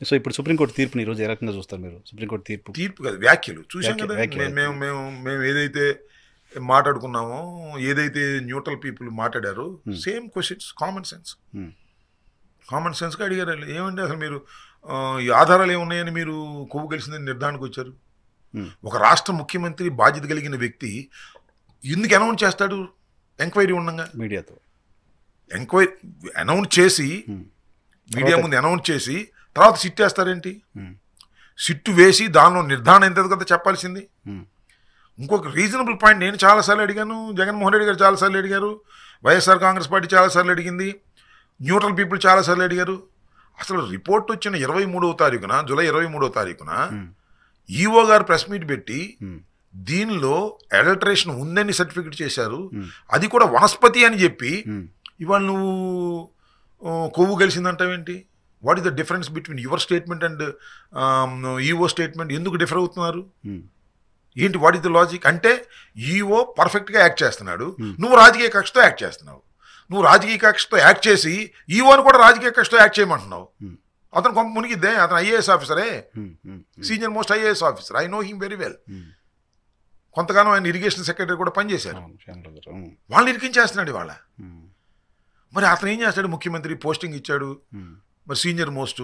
So ఇప్పుడు supreme court తీర్పుని ఈరోజు ఏ రకంగా చూస్తారు మీరు? సుప్రీంకోర్టు తీర్పు తీర్పు కాదు, వ్యాఖ్యలు చూసాం కదా. వ్యాఖ్యలు. మేము మేము మేము ఏదైతే మాట్లాడుకున్నామో, ఏదైతే న్యూట్రల్ పీపుల్ మాట్లాడారో, సేమ్ క్వశ్చన్స్, కామన్ సెన్స్గా అడిగారు. ఏమంటే అసలు మీరు ఈ ఆధారాలు ఏమున్నాయని మీరు కొవ్వు కలిసిందని నిర్ధారణకు వచ్చారు? ఒక రాష్ట్ర ముఖ్యమంత్రి బాధ్యత కలిగిన వ్యక్తి ఎందుకు అనౌన్స్ చేస్తాడు ఎంక్వైరీ ఉండగా? మీడియాతో ఎంక్వైరీ అనౌన్స్ చేసి, మీడియా ముందు అనౌన్స్ చేసి తర్వాత సిట్ వేస్తారేంటి? సిట్టు వేసి దానిలో నిర్ధారణ ఎంత కదా చెప్పాల్సింది. ఇంకొక రీజనబుల్ పాయింట్ నేను చాలాసార్లు అడిగాను, జగన్మోహన్ రెడ్డి గారు చాలాసార్లు అడిగారు, వైఎస్ఆర్ కాంగ్రెస్ పార్టీ చాలాసార్లు అడిగింది, న్యూట్రల్ పీపుల్ చాలాసార్లు అడిగారు. అసలు రిపోర్ట్ వచ్చిన 23వ తారీఖున, జూలై 23వ తారీఖున ఈఓ గారు ప్రెస్ మీట్ పెట్టి దీనిలో అడల్టరేషన్ ఉందని సర్టిఫికెట్ చేశారు, అది కూడా వనస్పతి అని చెప్పి, ఇవాళ నువ్వు కొవ్వు కలిసిందంటావేంటి? What is the difference between your statement and EO statement? ఎందుకు డిఫర్ అవుతున్నారు ఏంటి? What is the logic? అంటే ఈఓ పర్ఫెక్ట్గా యాక్ట్ చేస్తున్నాడు, నువ్వు రాజకీయ కక్షతో యాక్ట్ చేస్తున్నావు. నువ్వు రాజకీయ కక్షతో యాక్ట్ చేసి ఈఓని కూడా రాజకీయ కక్షతో యాక్ట్ చేయమంటున్నావు. అతను కొంత మునిగిద్దే, అతను ఐఏఎస్ ఆఫీసరే, senior most IAS officer, I know him very well. కొంతకాలం ఆయన ఇరిగేషన్ సెక్రటరీ కూడా పనిచేశారు. వాళ్ళని ఇరికించేస్తున్నాడు ఇవాళ. మరి అతను ఏం చేస్తాడు? ముఖ్యమంత్రి పోస్టింగ్ ఇచ్చాడు, మరి సీనియర్ మోస్ట్,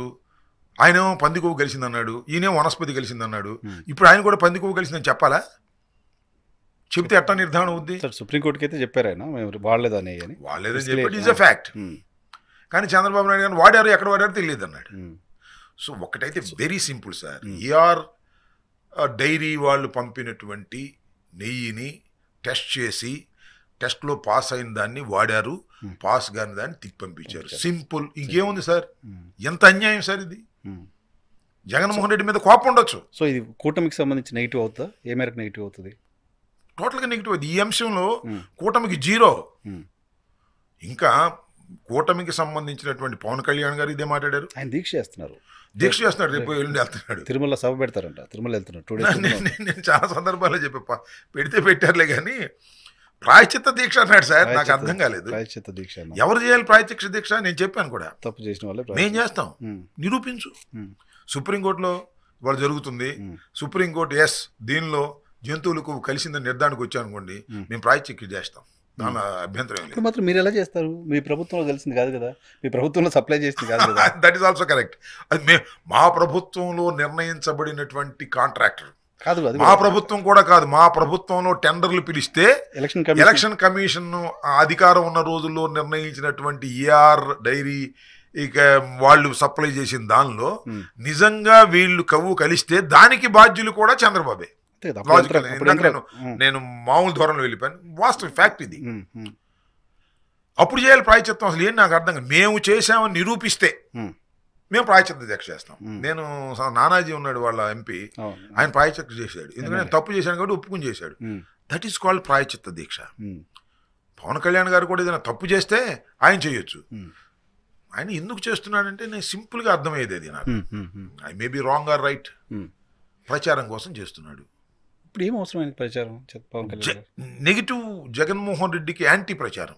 ఆయనేమో పందికొవ్వు కలిసిందన్నాడు, ఈయనేమో వనస్పతి కలిసిందన్నాడు. ఇప్పుడు ఆయన కూడా పందికొవ్వు కలిసిందని చెప్పాలా? చెప్తే ఎట్టా నిర్ధారణ అవుద్ది? సుప్రీంకోర్టుకి అయితే చెప్పారు ఆయన, వాడలేదని. వాళ్ళేదని చెప్పాడు, ఈజ్ అ ఫ్యాక్ట్. కానీ చంద్రబాబు నాయుడు గారు వాడారు, ఎక్కడ వాడారు తెలియదు అన్నాడు. సో ఒకటైతే very simple sir, ER dairy వాళ్ళు పంపినటువంటి నెయ్యిని టెస్ట్ చేసి, టెస్ట్లో పాస్ అయిన దాన్ని వాడారు, పాస్ కాని దాన్ని తిప్పి పంపించారు. సింపుల్. ఇంకేముంది సార్? ఎంత అన్యాయం సార్ ఇది! జగన్మోహన్ రెడ్డి మీద కోపం ఉండొచ్చు. సో ఇది కూటమికి సంబంధించి నెగిటివ్ అవుతుందా? ఏ మేరకు నెగిటివ్ అవుతుంది? టోటల్గా నెగిటివ్ అవుతుంది. ఈ అంశంలో కూటమికి 0. ఇంకా కూటమికి సంబంధించినటువంటి పవన్ కళ్యాణ్ గారు ఇదే మాట్లాడారు. ఆయన దీక్ష చేస్తున్నారు, రేపు ఎల్లుండి వెళ్తున్నాడు, తిరుమల సభ పెడతారంట, తిరుమల వెళ్తున్నాడు. నేను చాలా సందర్భాల్లో చెప్పా, పెడితే పెట్టారులే కానీ ప్రాయశ్చిత్త దీక్ష అన్నాడు సార్. నాకు అర్థం కాలేదు. ప్రాయశ్చిత్త దీక్ష ఎవరు చేయాలి ప్రాయశ్చిత్త దీక్ష? నేను చెప్పాను కూడా, తప్పు చేసిన వాళ్ళే మేము చేస్తాం, నిరూపించు. సుప్రీంకోర్టులో ఇవాళ జరుగుతుంది. సుప్రీంకోర్టు ఎస్ దీనిలో జంతువులకు కలిసిందని నిర్ధారణకు వచ్చాను అనుకోండి, మేము ప్రాయశ్చిత్తం చేస్తాం, దాని అభ్యంతరం లేదు. మాత్రం మీరు ఎలా చేస్తారు? మీ ప్రభుత్వంలో కలిసింది కాదు కదా, మీ ప్రభుత్వంలో సప్లై చేసింది కాదు కదా. That is also correct. అది మా ప్రభుత్వంలో నిర్ణయించబడినటువంటి కాంట్రాక్టర్ కాదు, మా ప్రభుత్వం కూడా కాదు. మా ప్రభుత్వంలో టెండర్లు పిలిస్తే ఎలక్షన్ కమిషన్ అధికారం ఉన్న రోజుల్లో నిర్ణయించినటువంటి ఏఆర్ డైరీ ఇక వాళ్ళు సప్లై చేసిన దానిలో నిజంగా వీళ్ళు కవ్వు కలిస్తే దానికి బాధ్యులు కూడా చంద్రబాబే. లాజికల్. నేను మామూలు ధోరణిలో వెళ్ళిపోయాను, వాస్తవ ఫ్యాక్ట్ ఇది. అప్పుడు చేయాలి ప్రాయశ్చిత్తం. అసలు ఏంటి నాకు అర్థం కాదు. మేము చేసామని నిరూపిస్తే మేము ప్రాయశ్చిత్త దీక్ష చేస్తాం. నేను నానాజీ ఉన్నాడు వాళ్ళ ఎంపీ, ఆయన ప్రాయశ్చిత్త చేశాడు, ఎందుకంటే తప్పు చేశాను కాబట్టి ఒప్పుకుని చేశాడు. దట్ ఈస్ కాల్డ్ ప్రాయశ్చిత్త దీక్ష. పవన్ కళ్యాణ్ గారు కూడా ఏదైనా తప్పు చేస్తే ఆయన చేయొచ్చు. ఆయన ఎందుకు చేస్తున్నాడంటే నేను సింపుల్గా అర్థమయ్యేది అది నాకు. I may be wrong or right. ప్రచారం కోసం చేస్తున్నాడు. ఇప్పుడు ఏం అవసరం ఆయనకి ప్రచారం? నెగిటివ్ జగన్మోహన్ రెడ్డికి యాంటీ ప్రచారం.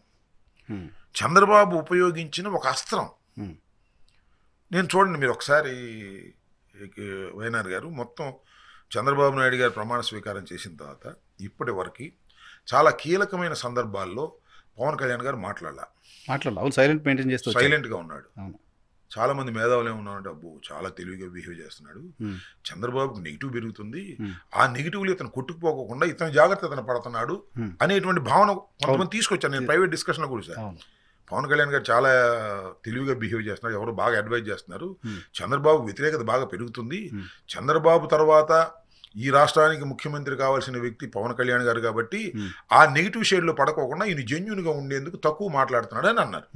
చంద్రబాబు ఉపయోగించిన ఒక అస్త్రం. నేను చూడండి, మీరు ఒకసారి వైఎన్ఆర్ గారు మొత్తం చంద్రబాబు నాయుడు గారు ప్రమాణ స్వీకారం చేసిన తర్వాత ఇప్పటి వరకు చాలా కీలకమైన సందర్భాల్లో పవన్ కళ్యాణ్ గారు మాట్లాడాల. అవును, సైలెంట్ మెయింటైన్ చేస్తూ సైలెంట్గా ఉన్నాడు. చాలా మంది మేధావులు ఏమన్నారంటే అబ్బో చాలా తెలివిగా బిహేవ్ చేస్తున్నాడు, చంద్రబాబుకి నెగిటివ్ పెరుగుతుంది, ఆ నెగిటివ్లు ఇతను కొట్టుకుపోకుండా ఇతను జాగ్రత్త ఇతను పడుతున్నాడు అనేటువంటి భావన కొంతమంది తీసుకొచ్చాను. నేను ప్రైవేట్ డిస్కషన్లో కూడా సార్, పవన్ కళ్యాణ్ గారు చాలా తెలివిగా బిహేవ్ చేస్తున్నారు, ఎవరు బాగా అడ్వైజ్ చేస్తున్నారు, చంద్రబాబు వ్యతిరేకత బాగా పెరుగుతుంది, చంద్రబాబు తర్వాత ఈ రాష్ట్రానికి ముఖ్యమంత్రి కావాల్సిన వ్యక్తి పవన్ కళ్యాణ్ గారు కాబట్టి ఆ నెగిటివ్ షేడ్లో పడకోకుండా ఈయన జెన్యూన్గా ఉండేందుకు తక్కువ మాట్లాడుతున్నాడు అని అన్నారు.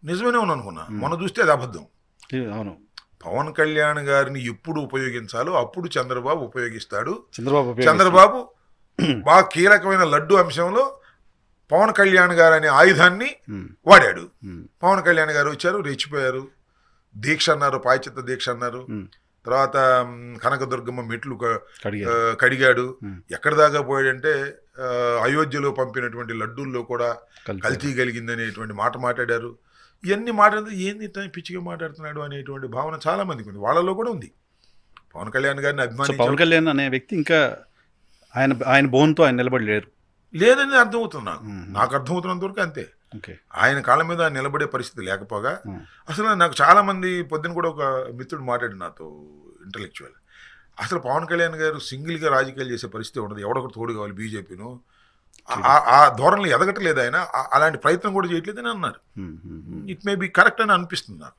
నిజమేనే ఉన్నాను అనుకున్నా, మొన్న చూస్తే అది అబద్ధం. అవును, పవన్ కళ్యాణ్ గారిని ఎప్పుడు ఉపయోగించాలో అప్పుడు చంద్రబాబు ఉపయోగిస్తాడు. చంద్రబాబు బాగా కీలకమైన లడ్డు అంశంలో పవన్ కళ్యాణ్ గారు అనే ఆయుధాన్ని వాడాడు. పవన్ కళ్యాణ్ గారు వచ్చారు, రెచ్చిపోయారు, దీక్ష అన్నారు, ప్రాయశ్చిత్త దీక్ష అన్నారు. తర్వాత కనకదుర్గమ్మ మెట్లు కడిగాడు. ఎక్కడి దాకా పోయాడంటే అయోధ్యలో పంపినటువంటి లడ్డూల్లో కూడా కల్తీ కలిగిందనేటువంటి మాట మాట్లాడారు. ఇవన్నీ మాట్లాడితే ఏంది ఇట్లా పిచ్చిగా మాట్లాడుతున్నాడు అనేటువంటి భావన చాలా మందికి ఉంది, వాళ్ళలో కూడా ఉంది. పవన్ కళ్యాణ్ గారిని సో అభిమానించే పవన్ కళ్యాణ్ అనే వ్యక్తి ఇంకా ఆయన బోన్తో ఆయన నిలబడి లేరు. లేదని అర్థమవుతుంది నాకు అర్థమవుతున్నంత వరకు అంతే. ఓకే. ఆయన కాళ్ళ మీద నిలబడే పరిస్థితి లేకపోగా అసలు నాకు చాలామంది పొద్దున కూడా ఒక మిత్రుడు మాట్లాడి నాతో ఇంటలెక్చువల్, అసలు పవన్ కళ్యాణ్ గారు సింగిల్గా రాజకీయాలు చేసే పరిస్థితి ఉండదు, ఎవడొకటి తోడు కావాలి బీజేపీను, ఆ ధోరణిలో ఎదగట్లేదు ఆయన, అలాంటి ప్రయత్నం కూడా చేయట్లేదని అన్నారు. ఇట్ మే బి కరెక్ట్ అని అనిపిస్తుంది నాకు.